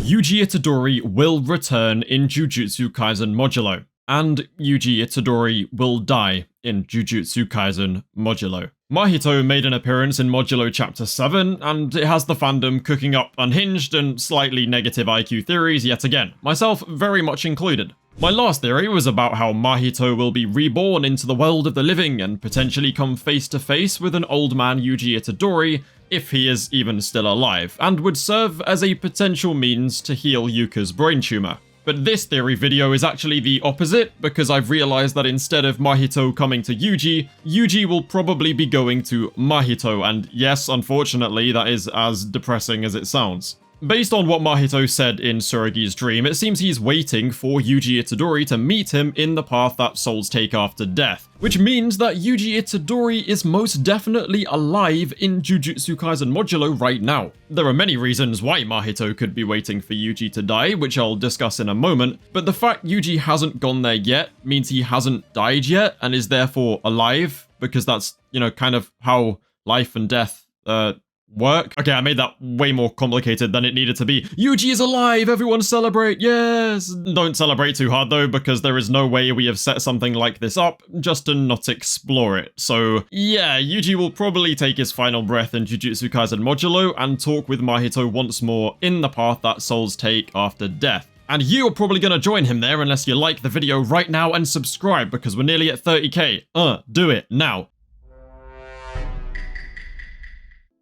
Yuji Itadori will return in Jujutsu Kaisen Modulo, and Yuji Itadori will die in Jujutsu Kaisen Modulo. Mahito made an appearance in Modulo Chapter 7, and it has the fandom cooking up unhinged and slightly negative IQ theories yet again, myself very much included. My last theory was about how Mahito will be reborn into the world of the living and potentially come face to face with an old man Yuji Itadori, if he is even still alive, and would serve as a potential means to heal Yuka's brain tumor. But this theory video is actually the opposite, because I've realized that instead of Mahito coming to Yuji, Yuji will probably be going to Mahito, and yes, unfortunately, that is as depressing as it sounds. Based on what Mahito said in Tsurugi's dream, it seems he's waiting for Yuji Itadori to meet him in the path that souls take after death, which means that Yuji Itadori is most definitely alive in Jujutsu Kaisen Modulo right now. There are many reasons why Mahito could be waiting for Yuji to die, which I'll discuss in a moment, but the fact Yuji hasn't gone there yet means he hasn't died yet and is therefore alive, because that's, kind of how life and death, work. Okay, I made that way more complicated than it needed to be. Yuji is alive! Everyone celebrate! Yes! Don't celebrate too hard though, because there is no way we have set something like this up just to not explore it. So yeah, Yuji will probably take his final breath in Jujutsu Kaisen Modulo and talk with Mahito once more in the path that souls take after death. And you're probably gonna join him there unless you like the video right now and subscribe, because we're nearly at 30k. Do it now.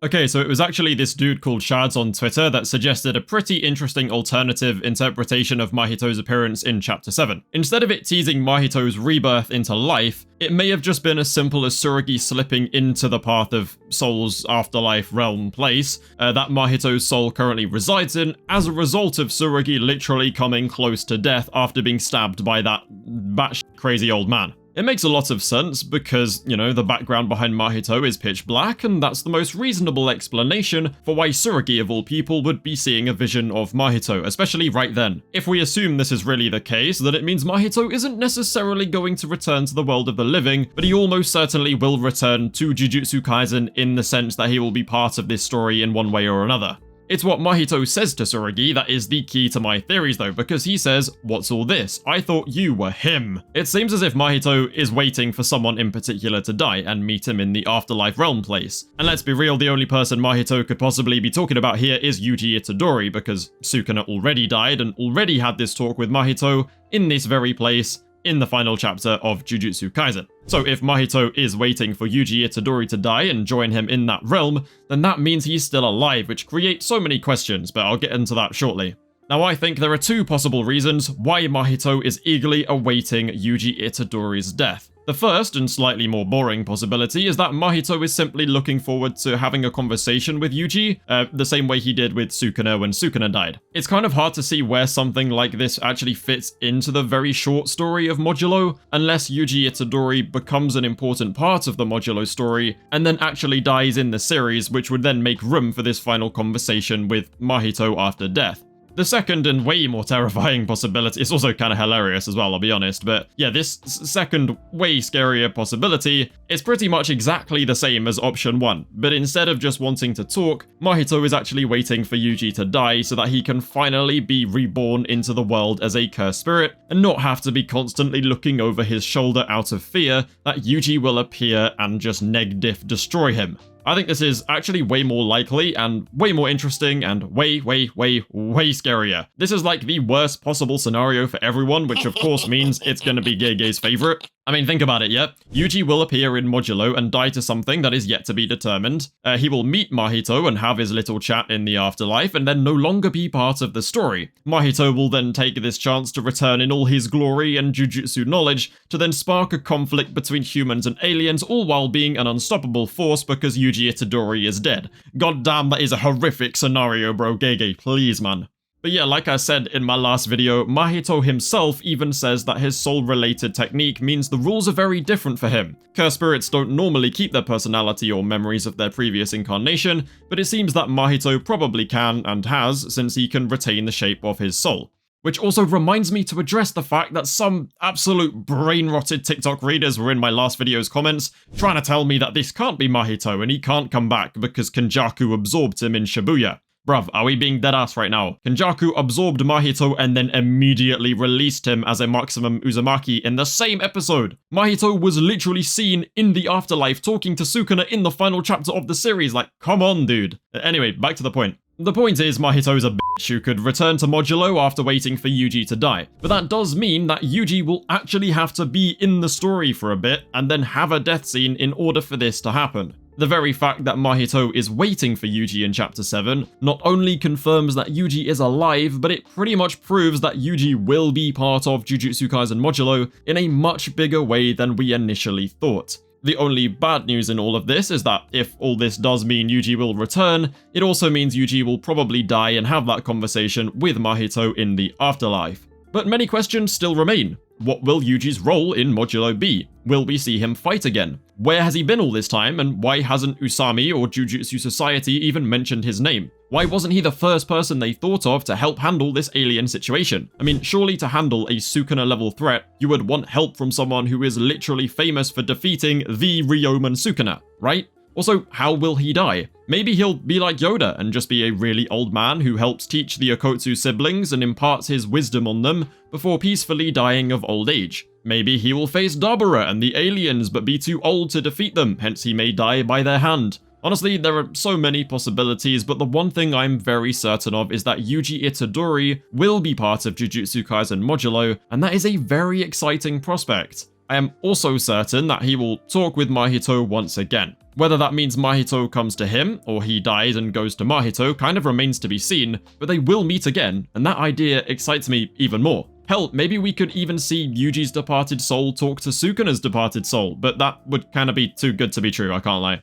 Okay, so it was actually this dude called Shads on Twitter that suggested a pretty interesting alternative interpretation of Mahito's appearance in Chapter 7. Instead of it teasing Mahito's rebirth into life, it may have just been as simple as Tsurugi slipping into the path of Soul's afterlife realm place that Mahito's soul currently resides in, as a result of Tsurugi literally coming close to death after being stabbed by that batshit crazy old man. It makes a lot of sense because, the background behind Mahito is pitch black, and that's the most reasonable explanation for why Tsurugi of all people would be seeing a vision of Mahito, especially right then. If we assume this is really the case, then it means Mahito isn't necessarily going to return to the world of the living, but he almost certainly will return to Jujutsu Kaisen in the sense that he will be part of this story in one way or another. It's what Mahito says to Tsurugi that is the key to my theories though, because he says, "What's all this? I thought you were him." It seems as if Mahito is waiting for someone in particular to die and meet him in the afterlife realm place. And let's be real, the only person Mahito could possibly be talking about here is Yuji Itadori, because Sukuna already died and already had this talk with Mahito in this very place in the final chapter of Jujutsu Kaisen. So if Mahito is waiting for Yuji Itadori to die and join him in that realm, then that means he's still alive, which creates so many questions, but I'll get into that shortly. Now I think there are two possible reasons why Mahito is eagerly awaiting Yuji Itadori's death. The first, and slightly more boring possibility, is that Mahito is simply looking forward to having a conversation with Yuji, the same way he did with Sukuna when Sukuna died. It's kind of hard to see where something like this actually fits into the very short story of Modulo, unless Yuji Itadori becomes an important part of the Modulo story, and then actually dies in the series, which would then make room for this final conversation with Mahito after death. The second and way more terrifying possibility, it's also kind of hilarious as well, I'll be honest, but yeah, this second way scarier possibility is pretty much exactly the same as option 1, but instead of just wanting to talk, Mahito is actually waiting for Yuji to die so that he can finally be reborn into the world as a cursed spirit and not have to be constantly looking over his shoulder out of fear that Yuji will appear and just neg-diff destroy him. I think this is actually way more likely and way more interesting and way scarier. This is like the worst possible scenario for everyone, which of course means it's gonna be Gege's favorite. I mean, think about it, yeah? Yuji will appear in Modulo and die to something that is yet to be determined. He will meet Mahito and have his little chat in the afterlife and then no longer be part of the story. Mahito will then take this chance to return in all his glory and jujutsu knowledge to then spark a conflict between humans and aliens, all while being an unstoppable force because Yuji Itadori is dead. God damn, that is a horrific scenario, bro. Gege, please, man. But yeah, like I said in my last video, Mahito himself even says that his soul-related technique means the rules are very different for him. Cursed spirits don't normally keep their personality or memories of their previous incarnation, but it seems that Mahito probably can and has, since he can retain the shape of his soul. Which also reminds me to address the fact that some absolute brain-rotted TikTok readers were in my last video's comments trying to tell me that this can't be Mahito and he can't come back because Kenjaku absorbed him in Shibuya. Bruv, are we being deadass right now? Kenjaku absorbed Mahito and then immediately released him as a maximum Uzumaki in the same episode. Mahito was literally seen in the afterlife talking to Sukuna in the final chapter of the series. Like, come on, dude. Anyway, back to the point. The point is, Mahito's a bitch who could return to Modulo after waiting for Yuji to die. But that does mean that Yuji will actually have to be in the story for a bit and then have a death scene in order for this to happen. The very fact that Mahito is waiting for Yuji in Chapter 7 not only confirms that Yuji is alive, but it pretty much proves that Yuji will be part of Jujutsu Kaisen Modulo in a much bigger way than we initially thought. The only bad news in all of this is that if all this does mean Yuji will return, it also means Yuji will probably die and have that conversation with Mahito in the afterlife. But many questions still remain. What will Yuji's role in Modulo be? Will we see him fight again? Where has he been all this time, and why hasn't Usami or Jujutsu Society even mentioned his name? Why wasn't he the first person they thought of to help handle this alien situation? I mean, surely to handle a Sukuna level threat, you would want help from someone who is literally famous for defeating the Ryomen Sukuna, right? Also, how will he die? Maybe he'll be like Yoda and just be a really old man who helps teach the Okotsu siblings and imparts his wisdom on them before peacefully dying of old age. Maybe he will face Dabura and the aliens but be too old to defeat them, hence he may die by their hand. Honestly, there are so many possibilities, but the one thing I'm very certain of is that Yuji Itadori will be part of Jujutsu Kaisen Modulo, and that is a very exciting prospect. I am also certain that he will talk with Mahito once again. Whether that means Mahito comes to him, or he dies and goes to Mahito, kind of remains to be seen, but they will meet again, and that idea excites me even more. Hell, maybe we could even see Yuji's departed soul talk to Sukuna's departed soul, but that would kind of be too good to be true, I can't lie.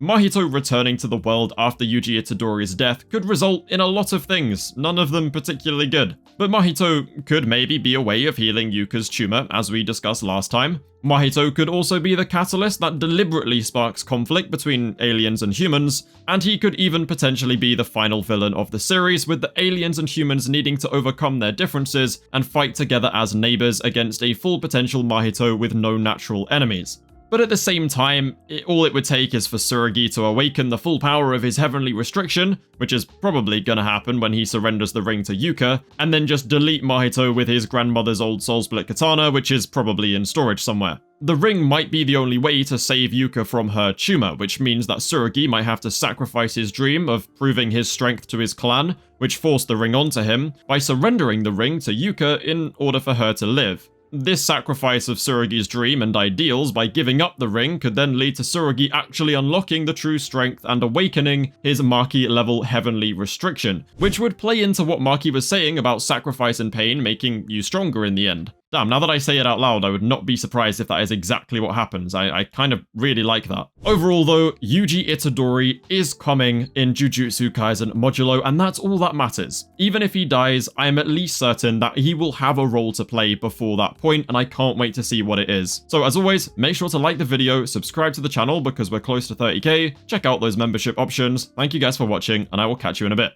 Mahito returning to the world after Yuji Itadori's death could result in a lot of things, none of them particularly good. But Mahito could maybe be a way of healing Yuka's tumor, as we discussed last time. Mahito could also be the catalyst that deliberately sparks conflict between aliens and humans, and he could even potentially be the final villain of the series, with the aliens and humans needing to overcome their differences and fight together as neighbors against a full potential Mahito with no natural enemies. But at the same time, all it would take is for Tsurugi to awaken the full power of his heavenly restriction, which is probably gonna happen when he surrenders the ring to Yuka, and then just delete Mahito with his grandmother's old soul split katana, which is probably in storage somewhere. The ring might be the only way to save Yuka from her tumor, which means that Tsurugi might have to sacrifice his dream of proving his strength to his clan, which forced the ring onto him, by surrendering the ring to Yuka in order for her to live. This sacrifice of Tsurugi's dream and ideals by giving up the ring could then lead to Tsurugi actually unlocking the true strength and awakening his Maki level heavenly restriction, which would play into what Maki was saying about sacrifice and pain making you stronger in the end. Damn, now that I say it out loud, I would not be surprised if that is exactly what happens. I kind of really like that. Overall though, Yuji Itadori is coming in Jujutsu Kaisen Modulo, and that's all that matters. Even if he dies, I am at least certain that he will have a role to play before that point, and I can't wait to see what it is. So as always, make sure to like the video, subscribe to the channel because we're close to 30k, check out those membership options. Thank you guys for watching, and I will catch you in a bit.